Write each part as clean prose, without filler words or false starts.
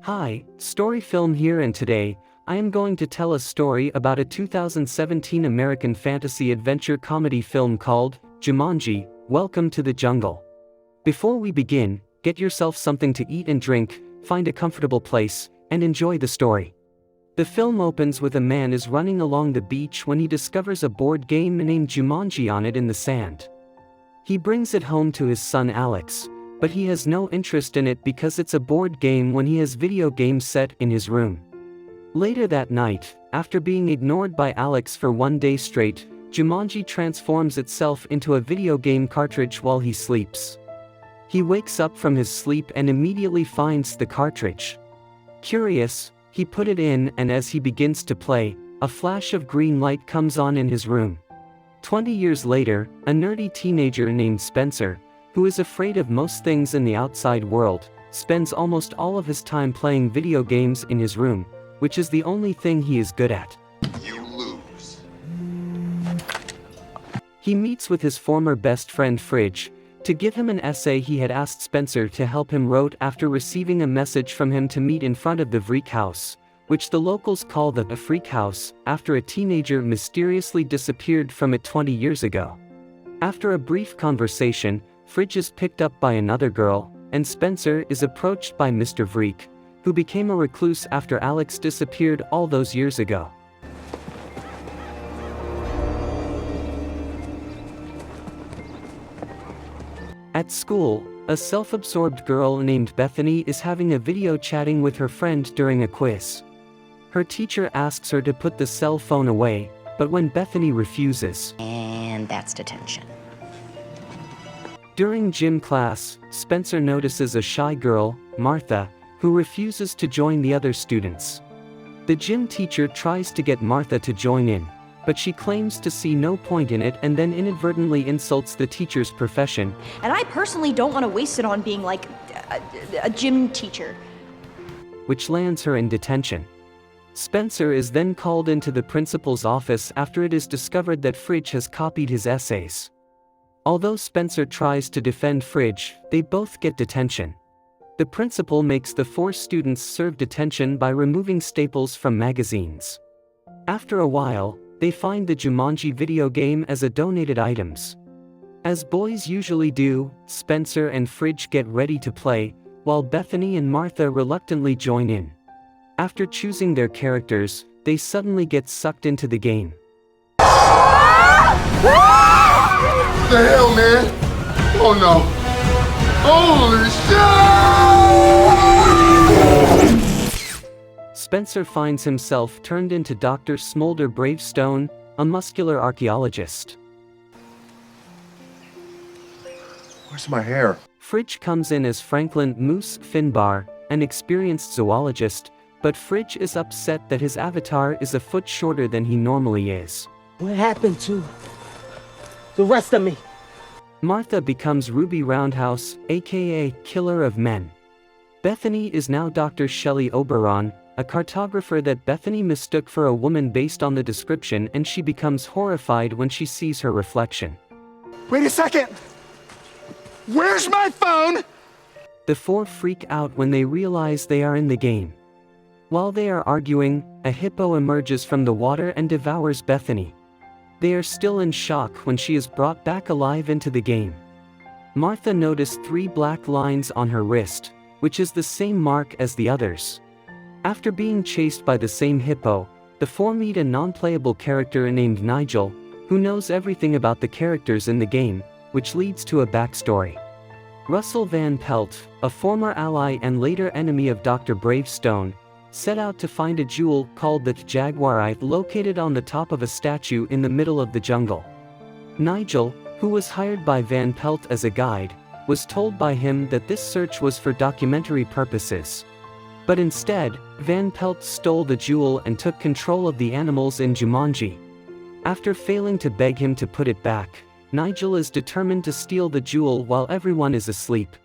Hi, StoryFilm here, and today, I am going to tell a story about a 2017 American fantasy adventure comedy film called Jumanji, Welcome to the Jungle. Before we begin, get yourself something to eat and drink, find a comfortable place, and enjoy the story. The film opens with a man is running along the beach when he discovers a board game named Jumanji on it in the sand. He brings it home to his son Alex, but he has no interest in it because it's a board game when he has video games set in his room. Later that night, after being ignored by Alex for one day straight, Jumanji transforms itself into a video game cartridge while he sleeps. He wakes up from his sleep and immediately finds the cartridge. Curious, he put it in, and as he begins to play, a flash of green light comes on in his room. 20 years later, a nerdy teenager named Spencer, who is afraid of most things in the outside world, spends almost all of his time playing video games in his room, which is the only thing he is good at. You lose. He meets with his former best friend Fridge to give him an essay he had asked Spencer to help him write after receiving a message from him to meet in front of the Freak House, which the locals call the Freak House, after a teenager mysteriously disappeared from it 20 years ago. After a brief conversation, Fridge is picked up by another girl, and Spencer is approached by Mr. Freak, who became a recluse after Alex disappeared all those years ago. At school, a self-absorbed girl named Bethany is having a video chatting with her friend during a quiz. Her teacher asks her to put the cell phone away, but when Bethany refuses, and that's detention. During gym class, Spencer notices a shy girl, Martha, who refuses to join the other students. The gym teacher tries to get Martha to join in, but she claims to see no point in it and then inadvertently insults the teacher's profession. And I personally don't want to waste it on being like a gym teacher. Which lands her in detention. Spencer is then called into the principal's office after it is discovered that Fridge has copied his essays. Although Spencer tries to defend Fridge, they both get detention. The principal makes the 4 students serve detention by removing staples from magazines. After a while, they find the Jumanji video game as a donated items. As boys usually do, Spencer and Fridge get ready to play, while Bethany and Martha reluctantly join in. After choosing their characters, they suddenly get sucked into the game. What the hell, man? Oh no. Holy shit! Spencer finds himself turned into Dr. Smolder Bravestone, a muscular archaeologist. Where's my hair? Fridge comes in as Franklin Moose Finbar, an experienced zoologist, but Fridge is upset that his avatar is a foot shorter than he normally is. What happened to the rest of me? Martha becomes Ruby Roundhouse, aka Killer of Men. Bethany is now Dr. Shelley Oberon, a cartographer that Bethany mistook for a woman based on the description, and she becomes horrified when she sees her reflection. Wait a second! Where's my phone? The 4 freak out when they realize they are in the game. While they are arguing, a hippo emerges from the water and devours Bethany. They are still in shock when she is brought back alive into the game. Martha noticed 3 black lines on her wrist, which is the same mark as the others. After being chased by the same hippo, the 4 meet a non-playable character named Nigel, who knows everything about the characters in the game, which leads to a backstory. Russell Van Pelt, a former ally and later enemy of Dr. Bravestone, set out to find a jewel called the Jaguarite located on the top of a statue in the middle of the jungle. Nigel, who was hired by Van Pelt as a guide, was told by him that this search was for documentary purposes. But instead, Van Pelt stole the jewel and took control of the animals in Jumanji. After failing to beg him to put it back, Nigel is determined to steal the jewel while everyone is asleep.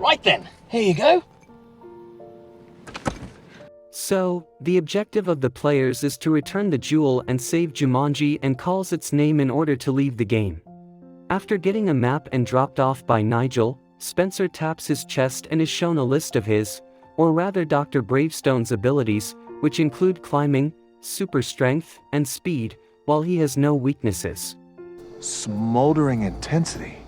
Right then, here you go. So, the objective of the players is to return the jewel and save Jumanji and calls its name in order to leave the game. After getting a map and dropped off by Nigel, Spencer taps his chest and is shown a list of his, or rather Dr. Bravestone's abilities, which include climbing, super strength, and speed, while he has no weaknesses. Smoldering intensity.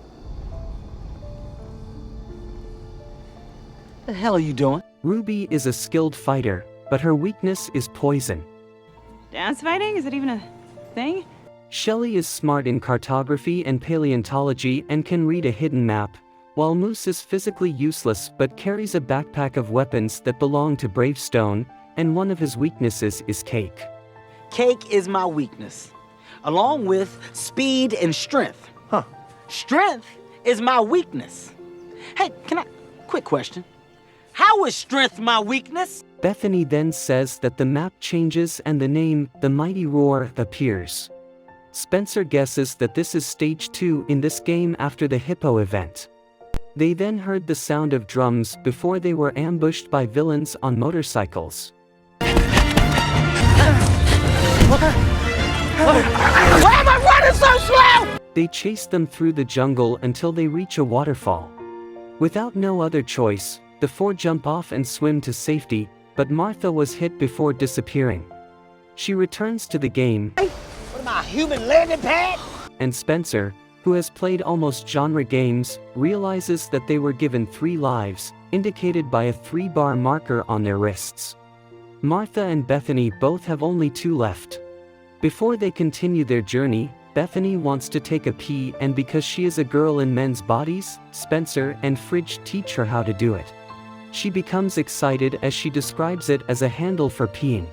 The hell are you doing? Ruby is a skilled fighter, but her weakness is poison. Dance fighting? Is it even a thing? Shelley is smart in cartography and paleontology and can read a hidden map, while Moose is physically useless but carries a backpack of weapons that belong to Bravestone, and one of his weaknesses is cake. Cake is my weakness, along with speed and strength. Huh. Strength is my weakness. Hey, quick question. How is strength my weakness? Bethany then says that the map changes and the name, The Mighty Roar, appears. Spencer guesses that this is stage 2 in this game after the hippo event. They then heard the sound of drums before they were ambushed by villains on motorcycles. Why am I running so slow? They chase them through the jungle until they reach a waterfall. Without no other choice, the four jump off and swim to safety, but Martha was hit before disappearing. She returns to the game. What am I, a human landing pad? And Spencer, who has played almost genre games, realizes that they were given 3 lives, indicated by a 3-bar marker on their wrists. Martha and Bethany both have only 2 left. Before they continue their journey, Bethany wants to take a pee, and because she is a girl in men's bodies, Spencer and Fridge teach her how to do it. She becomes excited as she describes it as a handle for peeing.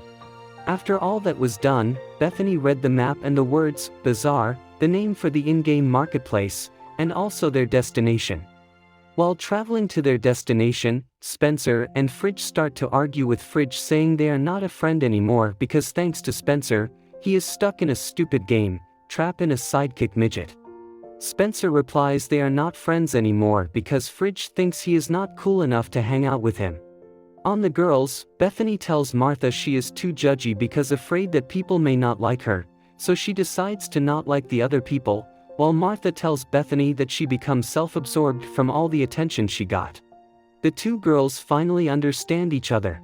After all that was done, Bethany read the map and the words, Bazaar, the name for the in-game marketplace, and also their destination. While traveling to their destination, Spencer and Fridge start to argue with Fridge, saying they are not a friend anymore because thanks to Spencer, he is stuck in a stupid game, trapped in a sidekick midget. Spencer replies they are not friends anymore because Fridge thinks he is not cool enough to hang out with him. On the girls, Bethany tells Martha she is too judgy because afraid that people may not like her, so she decides to not like the other people, while Martha tells Bethany that she becomes self-absorbed from all the attention she got. The 2 girls finally understand each other.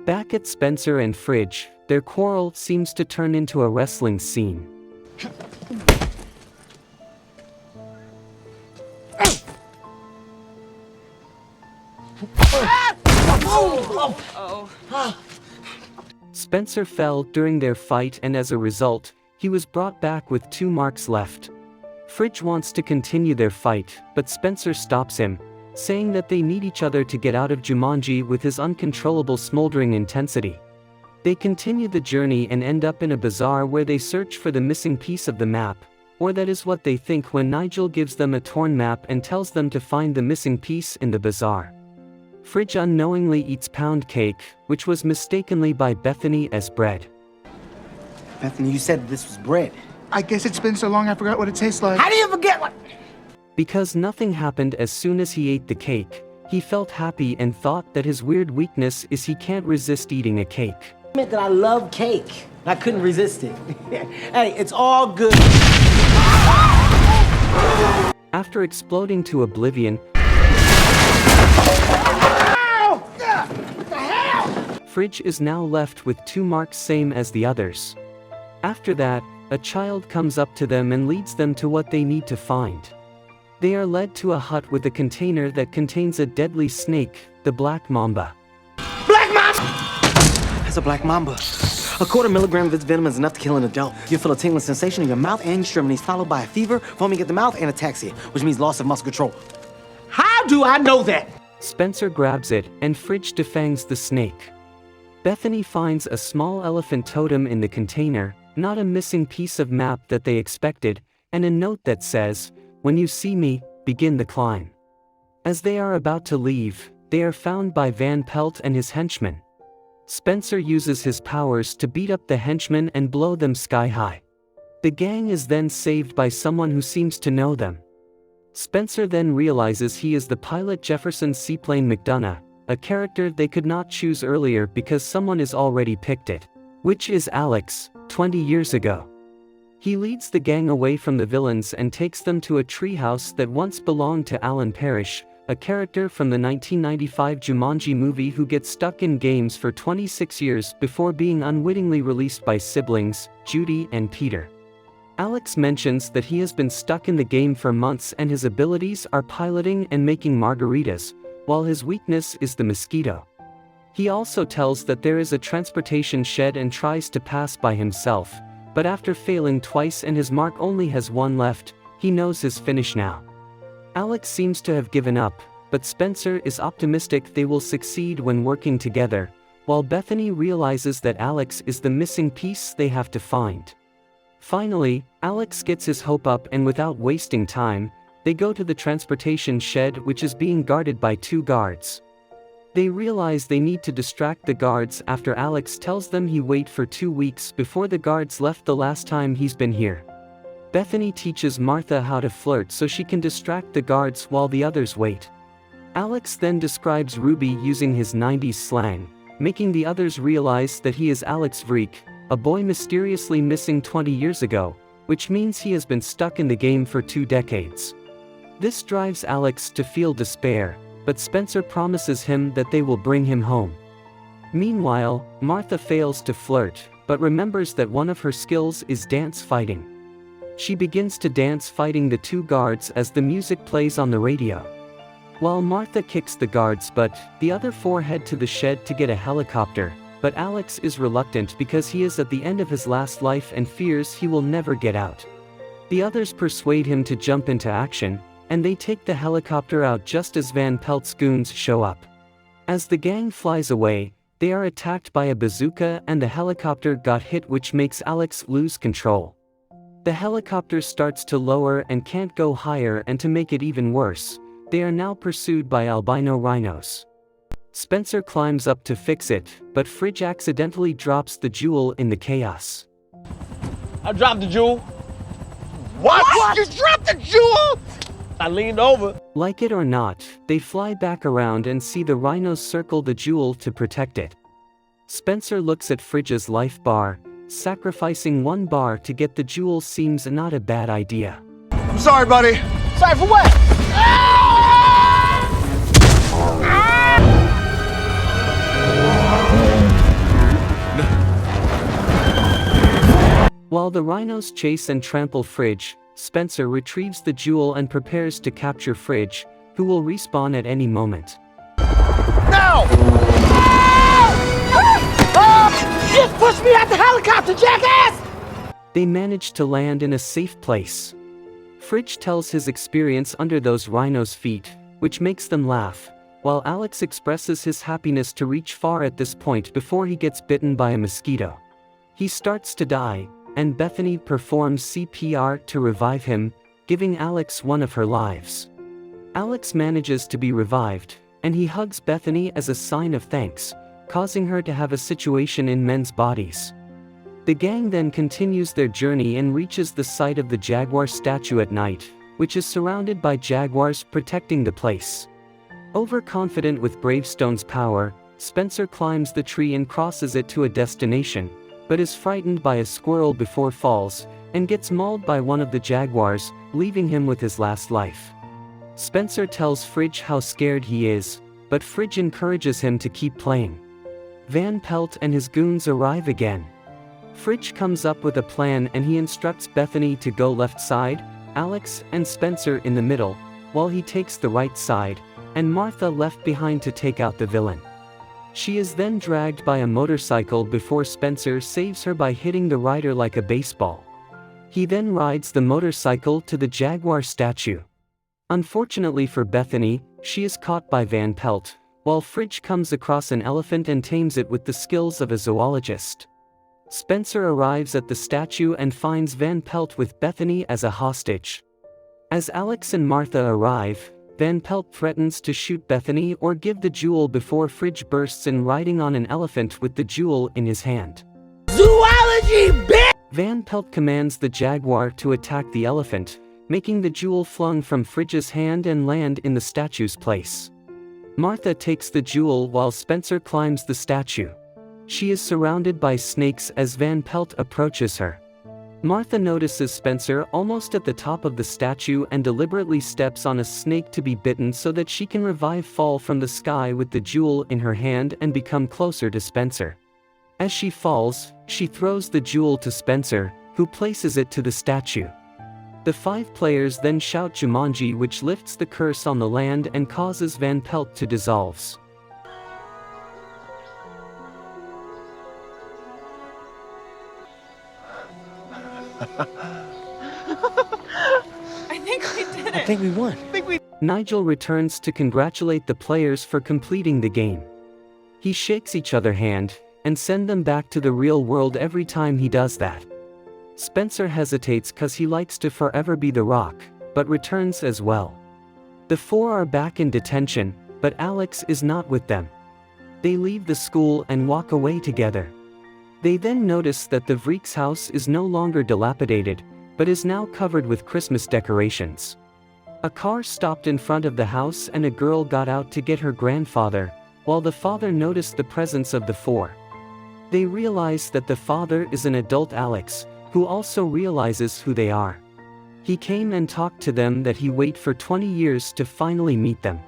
Back at Spencer and Fridge, their quarrel seems to turn into a wrestling scene. Spencer fell during their fight, and as a result, he was brought back with 2 marks left. Fridge wants to continue their fight, but Spencer stops him, saying that they need each other to get out of Jumanji with his uncontrollable smoldering intensity. They continue the journey and end up in a bazaar where they search for the missing piece of the map, or that is what they think when Nigel gives them a torn map and tells them to find the missing piece in the bazaar. Fridge unknowingly eats pound cake, which was mistakenly by Bethany as bread. Bethany, you said this was bread. I guess it's been so long I forgot what it tastes like. How do you forget what? Because nothing happened as soon as he ate the cake, he felt happy and thought that his weird weakness is he can't resist eating a cake. I meant that I love cake. I couldn't resist it. Hey, it's all good. After exploding to oblivion, What the hell? Fridge is now left with 2 marks, same as the others. After that, a child comes up to them and leads them to what they need to find. They are led to a hut with a container that contains a deadly snake, the Black Mamba. Black Mamba! That's a black mamba. A 1/4 milligram of its venom is enough to kill an adult. You feel a tingling sensation in your mouth and extremities, followed by a fever, foaming at the mouth, and ataxia, which means loss of muscle control. How do I know that? Spencer grabs it, and Fridge defangs the snake. Bethany finds a small elephant totem in the container, not a missing piece of map that they expected, and a note that says, "When you see me, begin the climb." As they are about to leave, they are found by Van Pelt and his henchmen. Spencer uses his powers to beat up the henchmen and blow them sky high. The gang is then saved by someone who seems to know them. Spencer then realizes he is the pilot Jefferson Seaplane McDonough, a character they could not choose earlier because someone is already picked it. Which is Alex, 20 years ago. He leads the gang away from the villains and takes them to a treehouse that once belonged to Alan Parrish, a character from the 1995 Jumanji movie who gets stuck in games for 26 years before being unwittingly released by siblings, Judy and Peter. Alex mentions that he has been stuck in the game for months and his abilities are piloting and making margaritas, while his weakness is the mosquito. He also tells that there is a transportation shed and tries to pass by himself, but after failing twice and his mark only has one left, he knows his finish now. Alex seems to have given up, but Spencer is optimistic they will succeed when working together, while Bethany realizes that Alex is the missing piece they have to find. Finally, Alex gets his hope up and without wasting time, they go to the transportation shed which is being guarded by 2 guards. They realize they need to distract the guards after Alex tells them he wait for 2 weeks before the guards left the last time he's been here. Bethany teaches Martha how to flirt so she can distract the guards while the others wait. Alex then describes Ruby using his 90s slang, making the others realize that he is Alex Vreek, a boy mysteriously missing 20 years ago, which means he has been stuck in the game for 2 decades. This drives Alex to feel despair, but Spencer promises him that they will bring him home. Meanwhile, Martha fails to flirt, but remembers that one of her skills is dance fighting. She begins to dance fighting the 2 guards as the music plays on the radio. While Martha kicks the guards butt, the other 4 head to the shed to get a helicopter, but Alex is reluctant because he is at the end of his last life and fears he will never get out. The others persuade him to jump into action, and they take the helicopter out just as Van Pelt's goons show up. As the gang flies away, they are attacked by a bazooka and the helicopter got hit, which makes Alex lose control. The helicopter starts to lower and can't go higher, and to make it even worse, they are now pursued by albino rhinos. Spencer climbs up to fix it, but Fridge accidentally drops the jewel in the chaos. I dropped the jewel. What? You dropped the jewel? I leaned over. Like it or not, they fly back around and see the rhinos circle the jewel to protect it. Spencer looks at Fridge's life bar. Sacrificing 1 bar to get the jewel seems not a bad idea. I'm sorry, buddy. Sorry for what? While the rhinos chase and trample Fridge, Spencer retrieves the jewel and prepares to capture Fridge, who will respawn at any moment. Now! Just push me out the helicopter, jackass! They manage to land in a safe place. Fridge tells his experience under those rhinos' feet, which makes them laugh, while Alex expresses his happiness to reach far at this point before he gets bitten by a mosquito. He starts to die, and Bethany performs CPR to revive him, giving Alex one of her lives. Alex manages to be revived, and he hugs Bethany as a sign of thanks, causing her to have a situation in men's bodies. The gang then continues their journey and reaches the site of the jaguar statue at night, which is surrounded by jaguars protecting the place. Overconfident with Bravestone's power, Spencer climbs the tree and crosses it to a destination, but is frightened by a squirrel before falls, and gets mauled by one of the jaguars, leaving him with his last life. Spencer tells Fridge how scared he is, but Fridge encourages him to keep playing. Van Pelt and his goons arrive again. Fridge comes up with a plan and he instructs Bethany to go left side, Alex and Spencer in the middle, while he takes the right side, and Martha left behind to take out the villain. She is then dragged by a motorcycle before Spencer saves her by hitting the rider like a baseball. He then rides the motorcycle to the jaguar statue. Unfortunately for Bethany, she is caught by Van Pelt, while Fridge comes across an elephant and tames it with the skills of a zoologist. Spencer arrives at the statue and finds Van Pelt with Bethany as a hostage. As Alex and Martha arrive, Van Pelt threatens to shoot Bethany or give the jewel before Fridge bursts in riding on an elephant with the jewel in his hand. Zoology, bitch! Van Pelt commands the jaguar to attack the elephant, making the jewel flung from Fridge's hand and land in the statue's place. Martha takes the jewel while Spencer climbs the statue. She is surrounded by snakes as Van Pelt approaches her. Martha notices Spencer almost at the top of the statue and deliberately steps on a snake to be bitten so that she can revive fall from the sky with the jewel in her hand and become closer to Spencer. As she falls, she throws the jewel to Spencer, who places it to the statue. The 5 players then shout Jumanji, which lifts the curse on the land and causes Van Pelt to dissolve. I think we did it. I think we won. Nigel returns to congratulate the players for completing the game. He shakes each other's hand, and send them back to the real world every time he does that. Spencer hesitates cause he likes to forever be the Rock, but returns as well. The 4 are back in detention, but Alex is not with them. They leave the school and walk away together. They then notice that the Vreek's house is no longer dilapidated, but is now covered with Christmas decorations. A car stopped in front of the house and a girl got out to get her grandfather, while the father noticed the presence of the 4. They realize that the father is an adult Alex, who also realizes who they are. He came and talked to them that he wait for 20 years to finally meet them.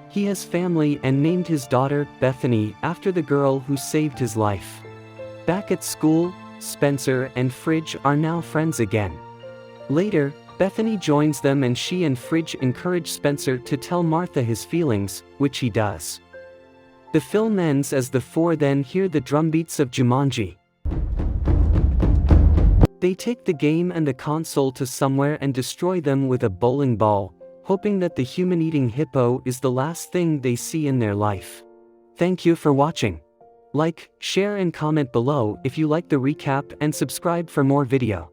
He has family and named his daughter, Bethany, after the girl who saved his life. Back at school, Spencer and Fridge are now friends again. Later, Bethany joins them and she and Fridge encourage Spencer to tell Martha his feelings, which he does. The film ends as the 4 then hear the drumbeats of Jumanji. They take the game and the console to somewhere and destroy them with a bowling ball, hoping that the human-eating hippo is the last thing they see in their life. Thank you for watching. Like, share and comment below if you like the recap and subscribe for more video.